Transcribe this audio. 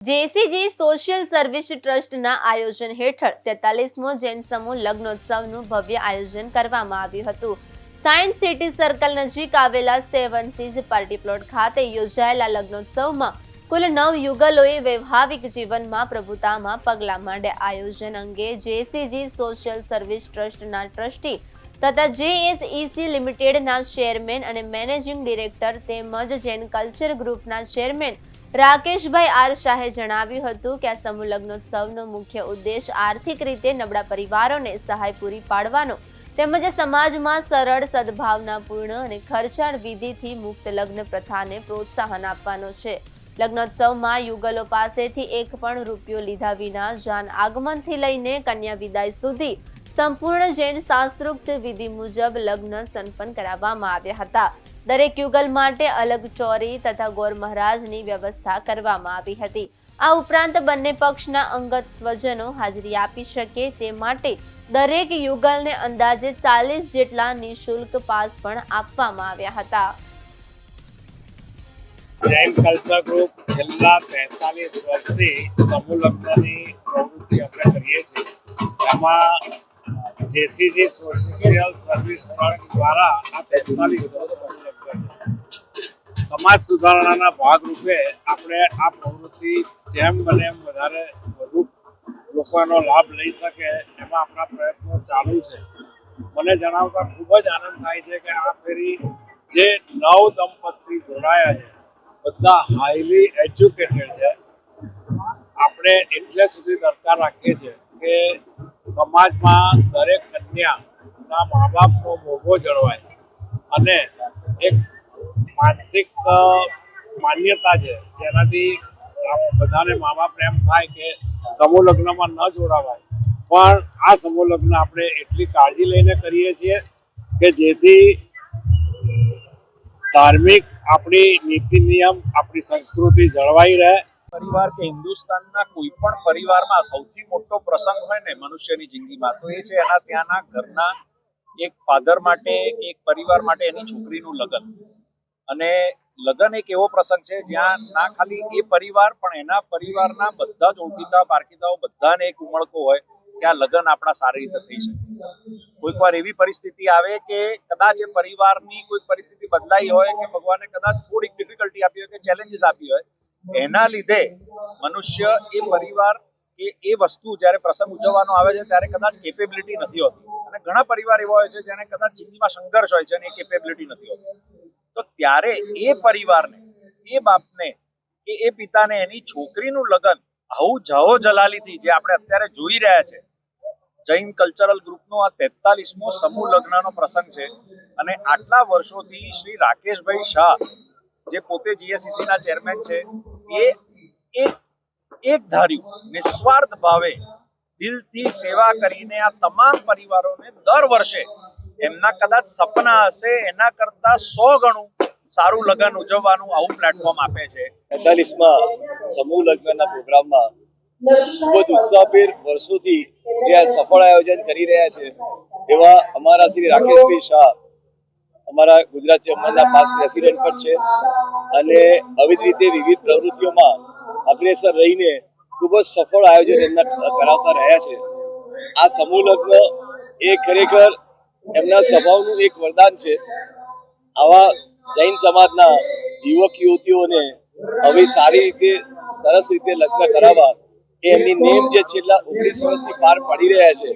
જેસીજી social service ટ્રસ્ટના આયોજન હેઠળ 43મો જૈન સમૂહ લગ્નોત્સવનું ભવ્ય આયોજન કરવામાં આવ્યું હતું. સાયન્સ સિટી સર્કલ નજીક આવેલા સેવન સીઝ પાર્ટી પ્લોટ ખાતે યોજાયેલા લગ્નોત્સવમાં કુલ 9 યુગલોએ વૈવાહિક જીવનમાં પ્રભુતામાં પગલાં માંડ્યા. આયોજન અંગે જેસીજી સોશિયલ સર્વિસ ટ્રસ્ટના ટ્રસ્ટી તથા જેએસઈસી લિમિટેડના ચેરમેન અને મેનેજિંગ ડિરેક્ટર તેમજ જૈન કલ્ચર ગ્રુપના ચેરમેન રાકેશભાઈ આર શાહે જણાવ્યું હતું કે આ સમૂહ લગ્નોત્સવનો મુખ્ય ઉદ્દેશ આર્થિક રીતે નબળા પરિવારોને સહાય પૂરી પાડવાનો તેમજ સમાજમાં સરળ, સદભાવનાપૂર્ણ અને ખર્ચાળ વિધિથી મુક્ત લગ્ન પ્રથાને પ્રોત્સાહન આપવાનો છે. લગ્નોત્સવમાં યુગલો પાસેથી એક પણ રૂપિયો લીધા વિના જાન આગમનથી લઈને કન્યા વિદાય સુધી સંપૂર્ણ જૈન શાસ્ત્રોક્ત વિધિ મુજબ લગ્ન સંપન્ન કરાવવામાં આવ્યા હતા. દરેક યુગલ માટે અલગ ચોરી તથા ગોર મહારાજની વ્યવસ્થા કરવામાં આવી હતી. આ ઉપરાંત બંને પક્ષના અંગત સ્વજનો હાજરી આપી શકે તે માટે દરેક યુગલને અંદાજે 40 જેટલા નિઃશુલ્ક પાસ પણ આપવામાં આવ્યા હતા. જૈન કલ્ચર ગ્રુપ છેલ્લા 43 વર્ષથી સમૂહ લગ્નની પ્રવૃત્તિ આપણે કરીએ છીએ. એમાં જેસીજી સોશિયલ સર્વિસ ટ્રસ્ટ દ્વારા આ 43 વર્ષ સમાજ સુધારણાના ભાગરૂપે આપણે આ પ્રવૃત્તિ જેમ બને એમ વધારે વધુ લોકોનો લાભ લઈ શકે એમાં આપણા પ્રયત્નો ચાલુ છે. મને જણાવતા ખૂબ જ આનંદ થાય છે કે આ ફેરી જે 9 દંપતી જોડાયા છે બધા હાઈલી એજ્યુકેટેડ છે. આપણે એટલે સુધી દરકાર રાખીએ છીએ કે સમાજમાં દરેક કન્યાના મા બાપનો મોભો જળવાય અને એક માનસિક માન્યતા છે જેનાથી બધાને મા બાપને એમ થાય કે સમૂહ લગ્નમાં ન જોડાવાય. પણ આ સમૂહ લગ્ન આપણે એટલી કાળજી લઈને કરીએ છીએ કે જેથી ધાર્મિક આપણી નીતિ નિયમ આપણી સંસ્કૃતિ જળવાઈ રહે. પરિવાર કે હિન્દુસ્તાનના કોઈ પણ પરિવારમાં સૌથી મોટો પ્રસંગ હોય ને મનુષ્યની જિંદગીમાં તો એ છે એના ત્યાંના ઘરના એક ફાધર માટે કે એક પરિવાર માટે એની છોકરીનું લગ્ન. અને લગ્ન એક એવો પ્રસંગ છે જ્યાં ના ખાલી એ પરિવાર પણ એના પરિવારના બધા જ ઓળખીતા પારખીતાઓ બધાને એક ઉમળકો હોય કે આ લગ્ન આપણા સારી રીતે થઈ શકે. કોઈક વાર એવી પરિસ્થિતિ આવે કે કદાચ એ પરિવારની કોઈ પરિસ્થિતિ બદલાઈ હોય કે ભગવાને કદાચ થોડીક ડિફિકલ્ટી આપી હોય કે ચેલેન્જીસ આપી હોય, એના લીધે મનુષ્ય એ પરિવાર કે એ વસ્તુ જ્યારે પ્રસંગ ઉજવવાનો આવે છે ત્યારે કદાચ કેપેબિલિટી નથી હોતી. અને ઘણા પરિવાર એવા હોય છે જેને કદાચ જિંદગીમાં સંઘર્ષ હોય છે અને એ કેપેબિલિટી નથી હોતી. તો ત્યારે એ પરિવારને, એ બાપને કે એ પિતાને એની છોકરીનું લગ્ન આવું જાહો જલાલીથી જે આપણે અત્યારે જોઈ રહ્યા છે, જૈન કલ્ચરલ ગ્રુપનો આ 43મો સમૂહ લગ્નનો પ્રસંગ છે. અને આટલા વર્ષોથી શ્રી રાકેશભાઈ શાહ જે પોતે જીએસસીસી ના ચેરમેન છે, એ એક ધાર્યું નિસ્વાર્થ ભાવે દિલથી સેવા કરીને આ તમામ પરિવારોને દર વર્ષે એમના કદાચ સપના હશે એના કરતા 100 ગણું સારું લગ્ન ઉજવવાનું આવું પ્લેટફોર્મ આપે છે. 43મા સમૂહ લગ્નના પ્રોગ્રામમાં ખૂબ જ ઉત્સાહભેર વર્ષોથી જે આ સફળ આયોજન કરી રહ્યા છે એવા અમારા શ્રી રાકેશભાઈ શાહ અમારા ગુજરાત ચેમ્બરના પાસ પ્રેસિડેન્ટ પણ છે અને આવી જ રીતે વિવિધ પ્રવૃત્તિઓમાં અગ્રેસર રહીને ખૂબ જ સફળ આયોજન એમના કરાવતા રહ્યા છે. આ સમૂહ લગ્ન એ ખરેખર એમના સ્વભાવનું એક વરદાન છે. આવા જૈન સમાજના યુવક યુવતીઓને હવે સારી રીતે સરસ રીતે લગ્ન કરાવવા એ એમની નેમ જે છેલ્લા 19 વર્ષથી પાર પાડી રહ્યા છે.